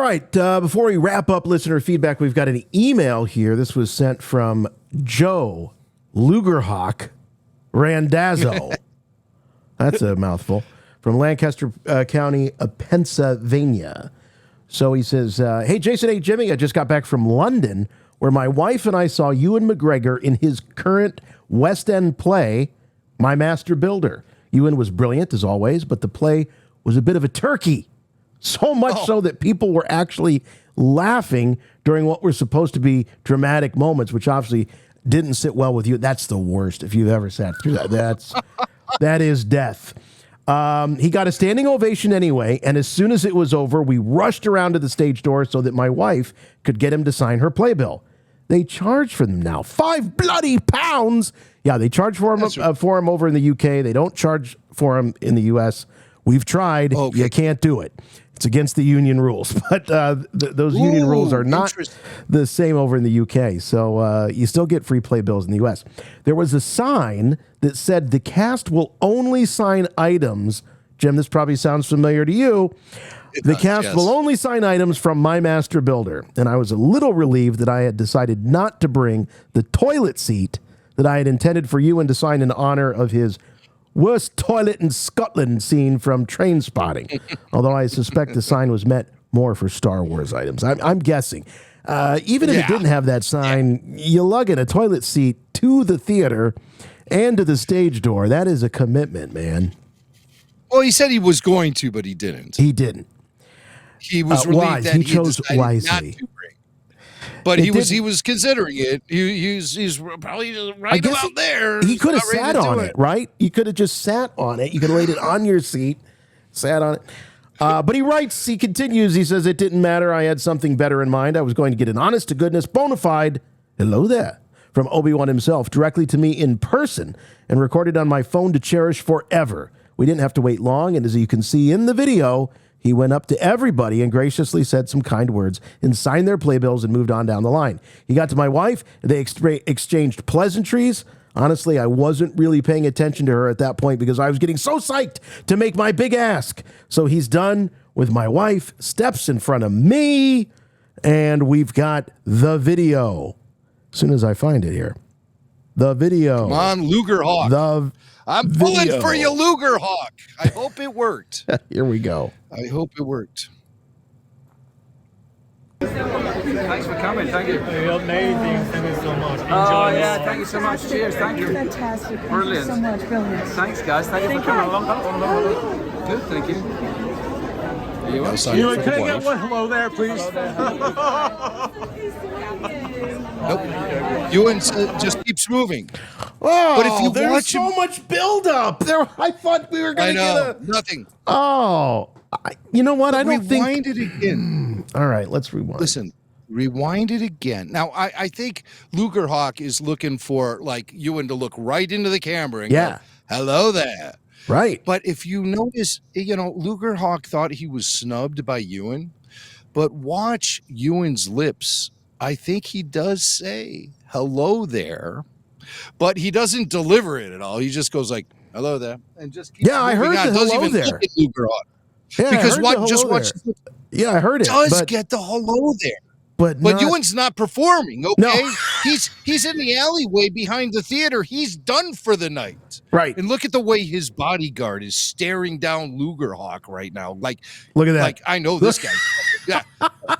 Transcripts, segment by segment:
right. Before we wrap up listener feedback, we've got an email here. This was sent from Joe Loogerhawk Randazzo. That's a mouthful. From Lancaster County, Pennsylvania. So he says, hey, Jason, hey, Jimmy, I just got back from London where my wife and I saw Ewan McGregor in his current West End play, My Master Builder. Ewan was brilliant, as always, but the play was a bit of a turkey. So much so that people were actually laughing during what were supposed to be dramatic moments, which obviously didn't sit well with you. That's the worst if you've ever sat through that. That is death. He got a standing ovation anyway, and as soon as it was over, we rushed around to the stage door so that my wife could get him to sign her playbill. They charge for them now. £5 bloody pounds. Yeah, they charge for him over in the UK. They don't charge for him in the US. We've tried. Okay. You can't do it. It's against the union rules. But those union rules are not the same over in the UK. So you still get free playbills in the US. There was a sign that said the cast will only sign items. Jim, this probably sounds familiar to you. The cast will only sign items from My Master Builder. And I was a little relieved that I had decided not to bring the toilet seat that I had intended for Ewan to sign in honor of his worst toilet in Scotland scene from Train Spotting. Although I suspect the sign was meant more for Star Wars items. I'm guessing. Even if it didn't have that sign, you lug in a toilet seat to the theater and to the stage door. That is a commitment, man. Well, he said he was going to, but he didn't. He didn't. He was relieved that he chose wisely. Not to bring. But he was considering it. He's probably right about there. He could have sat on it, right? You could have just sat on it. You could have laid it on your seat, sat on it. But he continues, he says, it didn't matter. I had something better in mind. I was going to get an honest to goodness, bona fide, hello there, from Obi-Wan himself, directly to me in person and recorded on my phone to cherish forever. We didn't have to wait long, and as you can see in the video, he went up to everybody and graciously said some kind words and signed their playbills and moved on down the line. He got to my wife. They exchanged pleasantries. Honestly, I wasn't really paying attention to her at that point because I was getting so psyched to make my big ask. So he's done with my wife, steps in front of me, and we've got the video. As soon as I find it here. The video. Come on, Loogerhawk. I'm pulling for you, Loogerhawk. I hope it worked. Here we go. I hope it worked. Thanks for coming. Thank you. You're amazing. Thank you so much. Oh, yeah. Thank you so much. Cheers. Thank you. Fantastic. Thank Brilliant. you so much. Brilliant. Thanks, guys. Thank you for coming along. Good. Thank you. You can I get one hello there, please? Nope. Ewan just keeps moving. Oh, but if you there's so much buildup. I thought we were going to get nothing. Oh, you know what? I don't think. Rewind it again. All right, let's rewind. Listen, rewind it again. Now, I think Loogerhawk is looking for like Ewan to look right into the camera and go, hello there. Right. But if you notice, Loogerhawk thought he was snubbed by Ewan, but watch Ewan's lips. I think he does say hello there, but he doesn't deliver it at all. He just goes like, hello there. And just keeps I heard the hello there. Look at Loogerhawk. Yeah, because watch. Yeah, I heard it. Does get the hello there. But Ewan's not performing, okay? No. He's in the alleyway behind the theater. He's done for the night. Right. And look at the way his bodyguard is staring down Loogerhawk right now. Like, look at that. Like, I know this guy's trouble.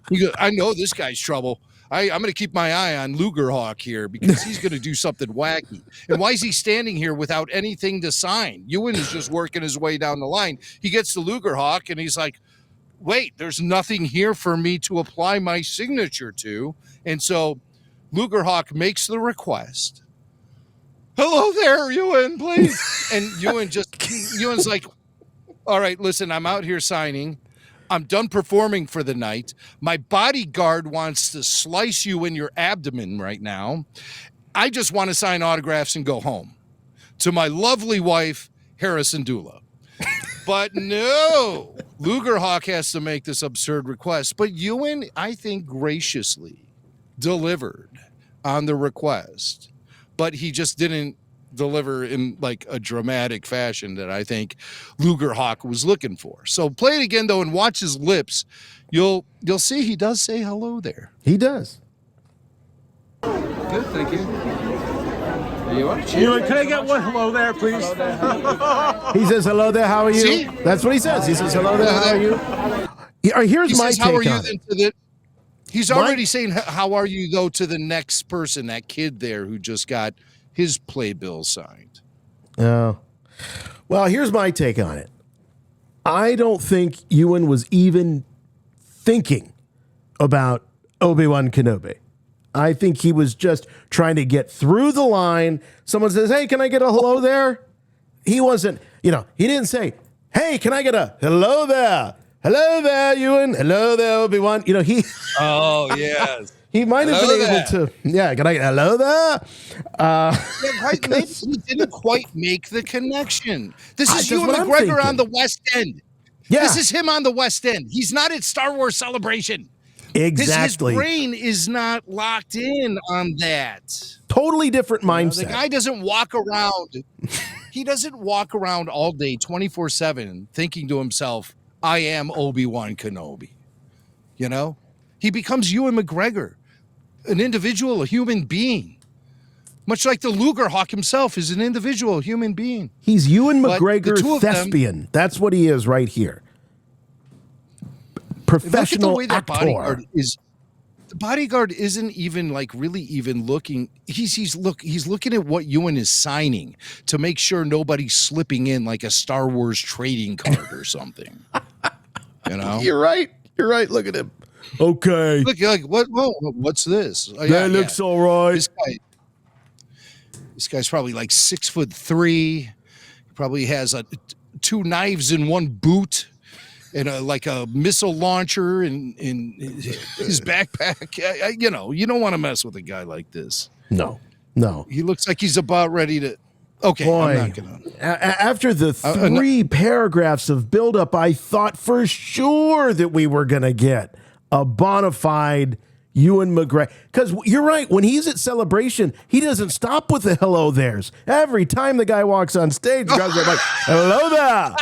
Yeah. I know this guy's trouble. I'm going to keep my eye on Loogerhawk here because he's going to do something wacky. And why is he standing here without anything to sign? Ewan is just working his way down the line. He gets to Loogerhawk and he's like, wait, there's nothing here for me to apply my signature to. And so Loogerhawk makes the request. Hello there, Ewan, please. And Ewan's like, all right, listen, I'm out here signing. I'm done performing for the night. My bodyguard wants to slice you in your abdomen right now. I just want to sign autographs and go home. To my lovely wife, Harrison Dula. But no, Loogerhawk has to make this absurd request. But Ewan, I think, graciously delivered on the request. But he just didn't deliver in like a dramatic fashion that I think Loogerhawk was looking for. So play it again though and watch his lips. You'll see he does say hello there. He does. Good, thank you. There you are. Ewan, can I get one hello there, please? He says, hello there, how are you? See? That's what he says. He says, hello there, how are you? Here's He my says, how are take you on then it. to the He's already saying, how are you though to the next person, that kid there who just got his playbill signed. Oh. Well, here's my take on it. I don't think Ewan was even thinking about Obi-Wan Kenobi. I think he was just trying to get through the line. Someone says, hey, can I get a hello there? He wasn't, he didn't say, hey, can I get a hello there? Hello there, Ewan. Hello there, Obi-Wan. Oh, yes. He might have Hello been able to, can I get hello there? Maybe he didn't quite make the connection. This is That's Ewan what I'm McGregor thinking. on the West End. Yeah. This is him on the West End. He's not at Star Wars Celebration. Exactly. His brain is not locked in on that. Totally different mindset. The guy doesn't walk around. He doesn't walk around all day 24/7 thinking to himself, I am Obi-Wan Kenobi. He becomes Ewan McGregor, an individual, a human being. Much like the Loogerhawk himself is an individual, human being. He's Ewan But the McGregor two of them- thespian. That's what he is right here. Professional Look at the way that actor. bodyguard is. The bodyguard isn't even really even looking. He's looking at what Ewan is signing to make sure nobody's slipping in like a Star Wars trading card or something. You're right. You're right. Look at him. Okay. Look, like what? Whoa, what's this? Oh, That looks all right. This guy's probably like 6'3". He probably has two knives in one boot. And a missile launcher in his backpack. You don't want to mess with a guy like this. No. He looks like he's about ready to. Okay, Boy, I'm not gonna. After the three paragraphs of buildup, I thought for sure that we were going to get a bona fide Ewan McGregor. Because you're right, when he's at Celebration, he doesn't stop with the hello there's. Every time the guy walks on stage, the guys are like, hello there.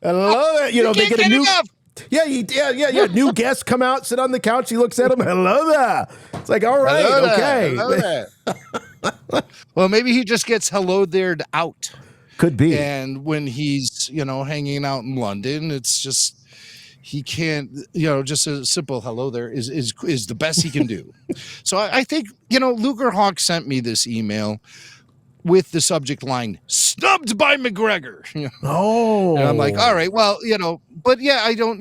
Hello there. They get a new. Enough. Yeah. New guests come out, sit on the couch. He looks at him. Hello there. It's like, all right, Hello there, okay. hello there. Well, maybe he just gets hello there'd out. Could be. And when he's, hanging out in London, it's just he can't, just a simple hello there is the best he can do. So I think, Loogerhawk sent me this email with the subject line "Snubbed by McGregor." Oh, and I'm like, all right, well, but yeah, I don't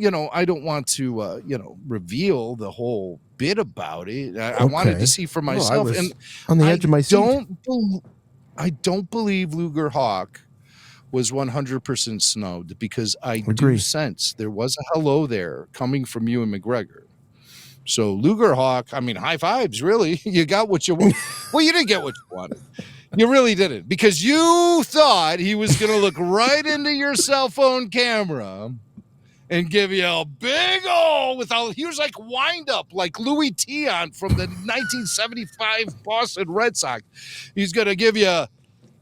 want to, reveal the whole bit about it. I wanted to see for myself, was and on the edge of my seat. I don't believe Loogerhawk was 100% snubbed because I do Agree. sense there was a hello there coming from Ewan McGregor. So Loogerhawk, high fives, really. You got what you want. Well, you didn't get what you wanted. You really didn't, because you thought he was going to look right into your cell phone camera and give you a big he was like wind up like Louis Tion from the 1975 Boston Red Sox. He's going to give you,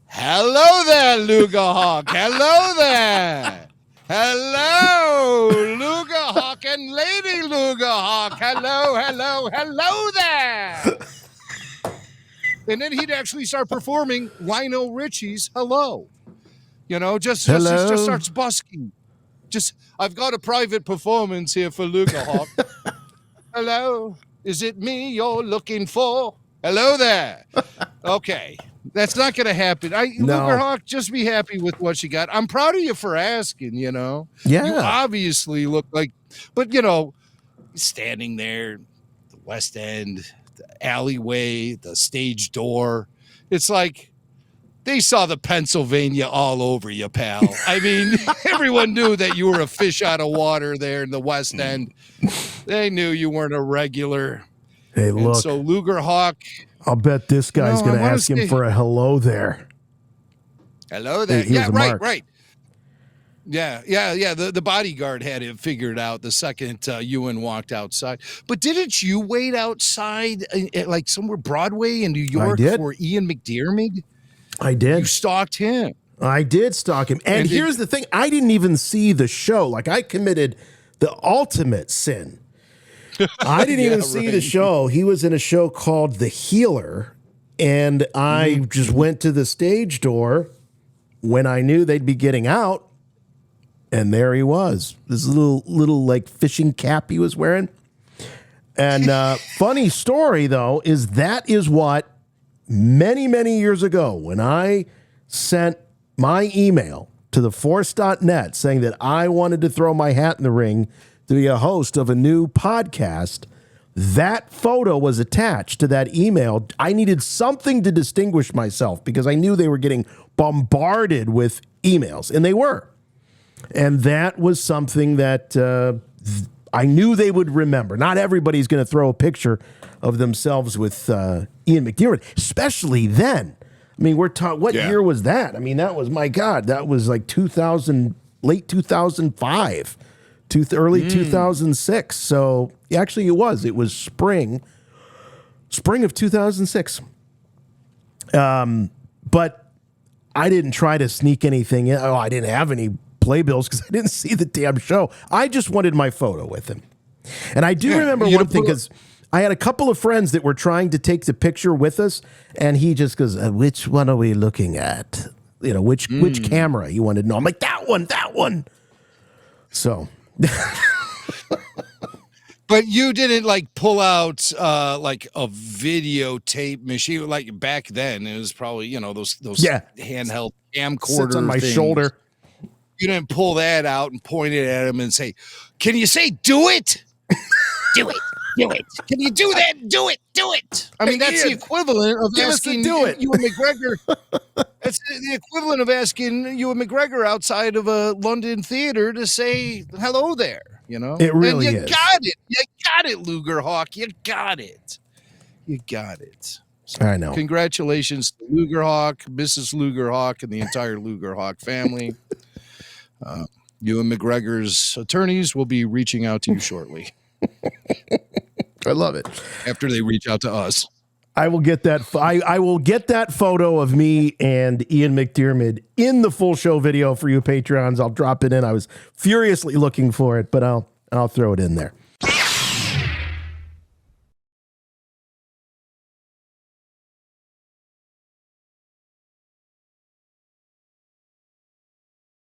hello there, Loogerhawk. Hello there. Hello, Loogerhawk and Lady Loogerhawk. Hello there. And then he'd actually start performing Lionel Richie's "Hello," just he just starts busking. I've got a private performance here for Loogerhawk. Hello, is it me you're looking for? Hello there. Okay, that's not going to happen. Loogerhawk, just be happy with what you got. I'm proud of you for asking. Yeah, you obviously look like, but standing there, the West End. The alleyway, the stage door. It's like they saw the Pennsylvania all over you, pal. Everyone knew that you were a fish out of water there in the West End. They knew you weren't a regular. Hey, look. So Loogerhawk. I'll bet this guy's going to ask him for a hello there. Hello there. Hey, yeah, right. Yeah. The bodyguard had it figured out the second Ewan walked outside. But didn't you wait outside at like somewhere Broadway in New York for Ian McDiarmid? I You did. stalked him. I did stalk him. And here's the thing. I didn't even see the show. Like, I committed the ultimate sin. I didn't even see the show. He was in a show called The Healer. And I just went to the stage door when I knew they'd be getting out. And there he was. This little like fishing cap he was wearing. And funny story, though, is that is what many, many years ago, when I sent my email to theforce.net saying that I wanted to throw my hat in the ring to be a host of a new podcast, that photo was attached to that email. I needed something to distinguish myself because I knew they were getting bombarded with emails, and they were. And that was something that I knew they would remember. Not everybody's going to throw a picture of themselves with Ian McGregor, especially then. I mean, we're talking, what year was that? I mean, that was, my God, that was like 2000, late 2005, early 2006. So actually it was spring of 2006. But I didn't try to sneak anything in. Oh, I didn't have any playbills because I didn't see the damn show. I just wanted my photo with him. And I do remember one thing, because I had a couple of friends that were trying to take the picture with us, and he just goes, which one are we looking at? You know, which camera you wanted to know? I'm like, that one. So. But you didn't like pull out like a videotape machine like back then. It was probably, you know, those handheld camcorder sits on my things. shoulder. You didn't pull that out and point it at him and say, "Can you say do it? Do it. Do it. Can you do that? Do it. Do it." I mean, that's the equivalent of asking Ewan McGregor. That's the equivalent of asking Ewan McGregor outside of a London theater to say hello there. You know, it really is. You got it. You got it, Loogerhawk. You got it. You got it. So I know. Congratulations to Loogerhawk, Mrs. Loogerhawk, and the entire Loogerhawk family. Ewan McGregor's attorneys will be reaching out to you shortly. I love it. After they reach out to us, I will get that. I will get that photo of me and Ian McDiarmid in the full show video for you Patreons. I'll drop it in. I was furiously looking for it, but I'll throw it in there.